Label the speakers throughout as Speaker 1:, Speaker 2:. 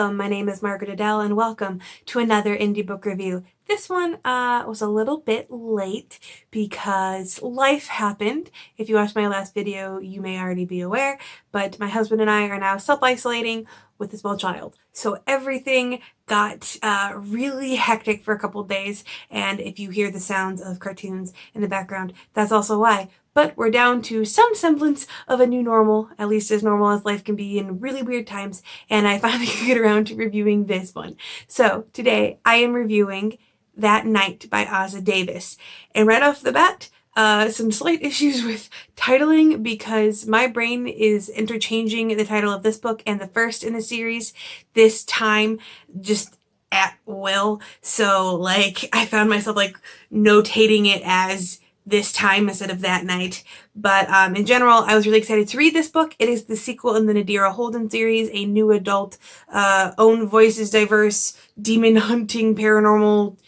Speaker 1: Hello, my name is Margaret Adele and welcome to another indie book review. This one was a little bit late because life happened. If you watched my last video, you may already be aware, but my husband and I are now self-isolating with a small child. So everything got really hectic for a couple days, and if you hear the sounds of cartoons in the background, that's also why. But we're down to some semblance of a new normal, at least as normal as life can be in really weird times, and I finally could get around to reviewing this one. So today I am reviewing That Night by Azaaa Davis. And right off the bat, some slight issues with titling because my brain is interchanging the title of this book and the first in the series this time just at will. So like I found myself like notating it as this time instead of that night. But in general, I was really excited to read this book. It is the sequel in the Nadira Holden series, a new adult, own voices diverse, demon hunting, paranormal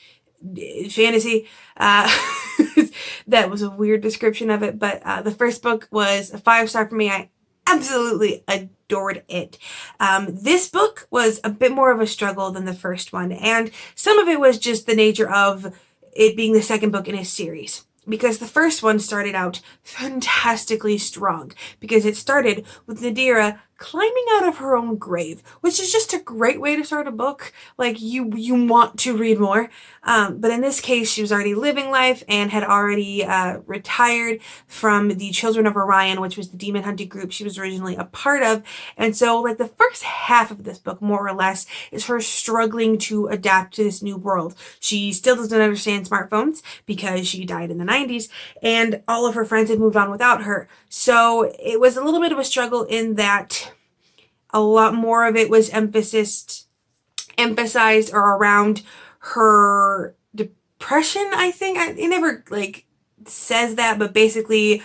Speaker 1: fantasy. That was a weird description of it, but the first book was a 5-star for me. I absolutely adored it. This book was a bit more of a struggle than the first one, and some of it was just the nature of it being the second book in a series. Because the first one started out fantastically strong, because it started with Nadira climbing out of her own grave, which is just a great way to start a book. Like, you want to read more. But in this case, she was already living life and had already retired from the Children of Orion, which was the demon hunting group she was originally a part of. And so, like, the first half of this book, more or less, is her struggling to adapt to this new world. She still doesn't understand smartphones because she died in the 90s, and all of her friends had moved on without her. So it was a little bit of a struggle in that a lot more of it was emphasized or around her depression, I think. It never, like, says that, but basically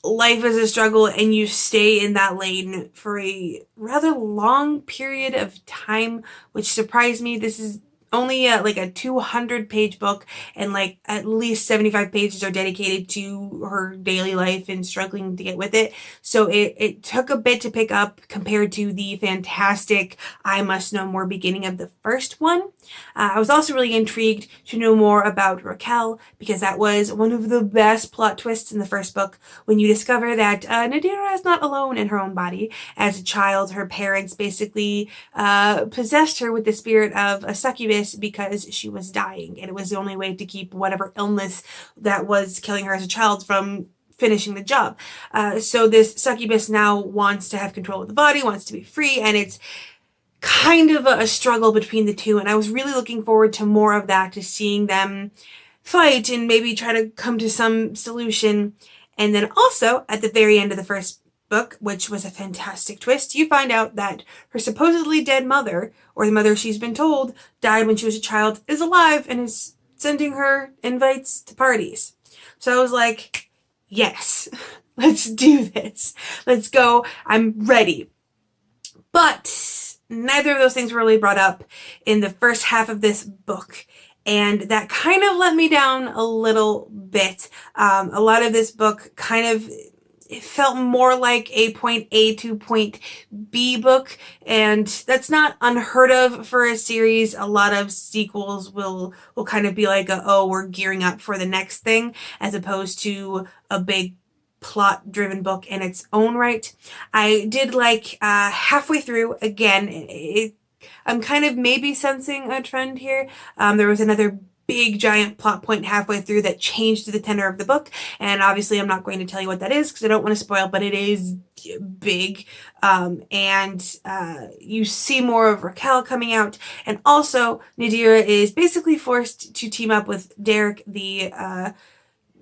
Speaker 1: life is a struggle and you stay in that lane for a rather long period of time, which surprised me. This is only like a 200-page book, and like at least 75 pages are dedicated to her daily life and struggling to get with it. So it took a bit to pick up compared to the fantastic I Must Know More beginning of the first one. I was also really intrigued to know more about Raquel, because that was one of the best plot twists in the first book, when you discover that Nadira is not alone in her own body. As a child, her parents basically possessed her with the spirit of a succubus because she was dying, and it was the only way to keep whatever illness that was killing her as a child from finishing the job. So this succubus now wants to have control of the body, wants to be free, and it's kind of a struggle between the two, and I was really looking forward to more of that, to seeing them fight and maybe try to come to some solution. And then also, at the very end of the first book, which was a fantastic twist, you find out that her supposedly dead mother, or the mother she's been told died when she was a child, is alive and is sending her invites to parties. So I was like, yes, let's do this. Let's go. I'm ready. But neither of those things were really brought up in the first half of this book, and that kind of let me down a little bit. A lot of this book kind of, it felt more like a point A to point B book, and that's not unheard of for a series. A lot of sequels will kind of be like, oh, we're gearing up for the next thing, as opposed to a big plot-driven book in its own right. I did like halfway through, again, I'm kind of maybe sensing a trend here. There was another big giant plot point halfway through that changed the tenor of the book, and obviously I'm not going to tell you what that is because I don't want to spoil, but it is big. And you see more of Raquel coming out, and also Nadira is basically forced to team up with Derek, the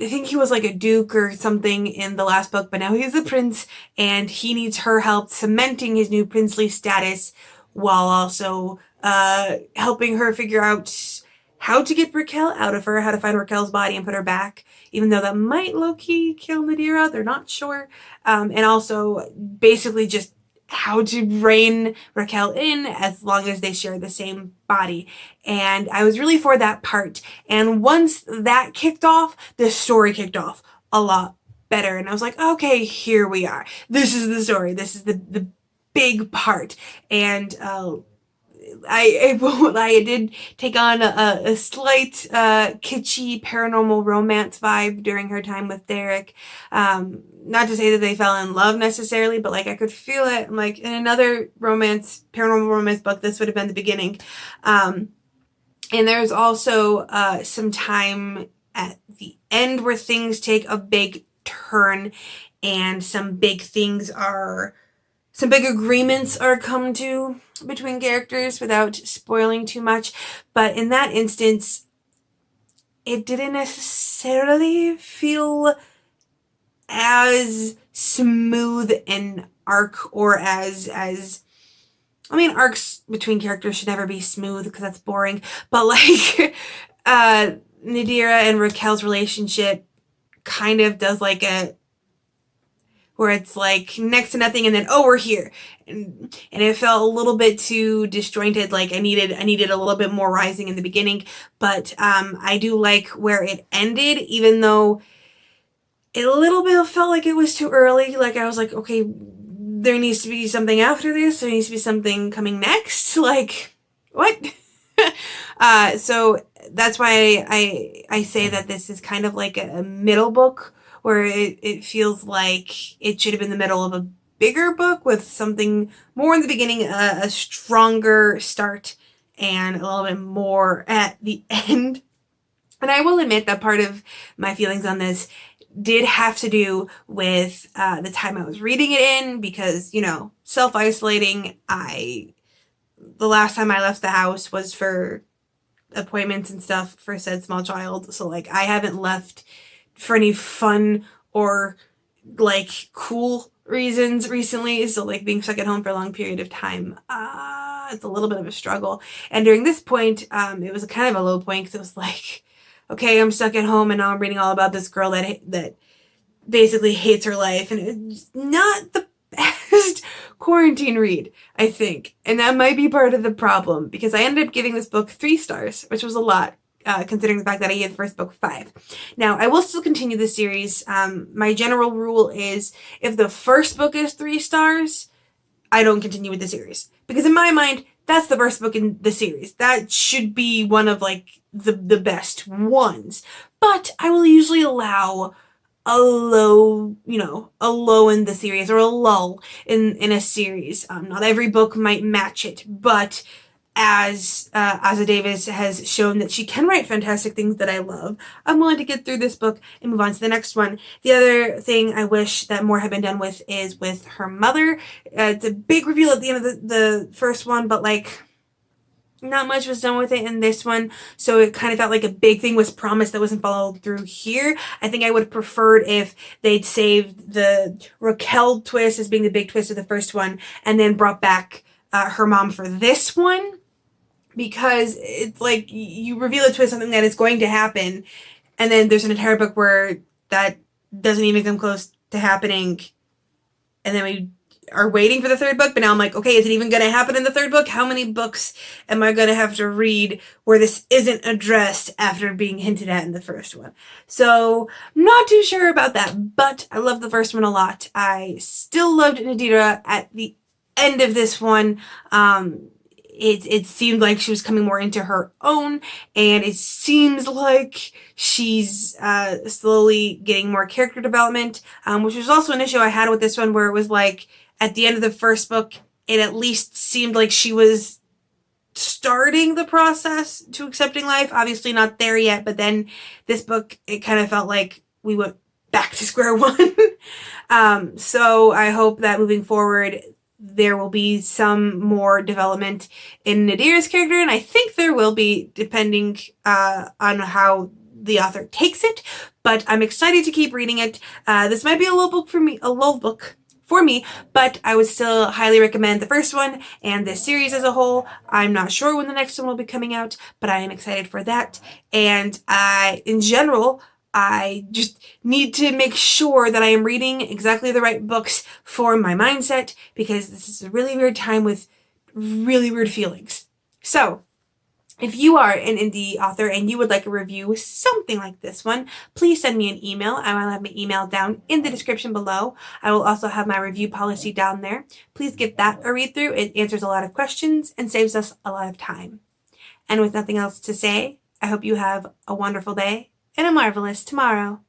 Speaker 1: I think he was like a duke or something in the last book, but now he's a prince, and he needs her help cementing his new princely status while also helping her figure out how to get Raquel out of her, how to find Raquel's body and put her back, even though that might low-key kill Nadira, they're not sure. And also basically just how to rein Raquel in as long as they share the same body. And I was really for that part. And once that kicked off, the story kicked off a lot better. And I was like, okay, here we are. This is the story. This is the big part. And I did take on a slight kitschy paranormal romance vibe during her time with Derek. Not to say that they fell in love necessarily, but like I could feel it. Like in another paranormal romance book, this would have been the beginning. And there's also some time at the end where things take a big turn and some big agreements are come to between characters without spoiling too much. But in that instance, it didn't necessarily feel as smooth an arc, or as I mean, arcs between characters should never be smooth because that's boring. But like Nadira and Raquel's relationship kind of does like where it's like next to nothing and then, oh, we're here. And it felt a little bit too disjointed. Like I needed a little bit more rising in the beginning, but I do like where it ended, even though it a little bit felt like it was too early. Like I was like, okay, there needs to be something after this. There needs to be something coming next. Like what? So that's why I say that this is kind of like a middle book, where it feels like it should have been the middle of a bigger book with something more in the beginning, a stronger start, and a little bit more at the end. And I will admit that part of my feelings on this did have to do with the time I was reading it in, because, you know, self-isolating. The last time I left the house was for appointments and stuff for said small child. So like I haven't left for any fun or like cool reasons recently. So like being stuck at home for a long period of time, it's a little bit of a struggle. And during this point, it was kind of a low point, because it was like, okay, I'm stuck at home and now I'm reading all about this girl that basically hates her life, and it's not the best quarantine read, I think. And that might be part of the problem, because I ended up giving this book 3 stars, which was a lot, considering the fact that I gave the first book 5. Now, I will still continue the series. My general rule is if the first book is 3 stars, I don't continue with the series. Because in my mind, that's the first book in the series. That should be one of like the best ones. But I will usually allow a low in the series, or a lull in a series. Not every book might match it, but as Azaaa Davis has shown that she can write fantastic things that I love, I'm willing to get through this book and move on to the next one. The other thing I wish that more had been done with is with her mother. It's a big reveal at the end of the first one, but like not much was done with it in this one, so it kind of felt like a big thing was promised that wasn't followed through here. I think I would have preferred if they'd saved the Raquel twist as being the big twist of the first one, and then brought back her mom for this one, because it's like you reveal a twist, something that is going to happen, and then there's an entire book where that doesn't even come close to happening, and then we are waiting for the third book. But now I'm like, okay, is it even going to happen in the third book? How many books am I going to have to read where this isn't addressed after being hinted at in the first one? So I'm not too sure about that, but I love the first one a lot. I still loved Nadira at the end of this one. It seemed like she was coming more into her own, and it seems like she's slowly getting more character development, which was also an issue I had with this one, where it was like at the end of the first book, it at least seemed like she was starting the process to accepting life. Obviously not there yet, but then this book, it kind of felt like we went back to square one. So I hope that moving forward, there will be some more development in Nadira's character, and I think there will be, depending on how the author takes it, but I'm excited to keep reading it. This might be a lull book for me, but I would still highly recommend the first one and this series as a whole. I'm not sure when the next one will be coming out, but I am excited for that. And in general, I just need to make sure that I am reading exactly the right books for my mindset, because this is a really weird time with really weird feelings. So If you are an indie author and you would like a review with something like this one, please send me an email. I will have my email down in the description below. I will also have my review policy down there. Please give that a read through. It answers a lot of questions and saves us a lot of time. And with nothing else to say, I hope you have a wonderful day and a marvelous tomorrow.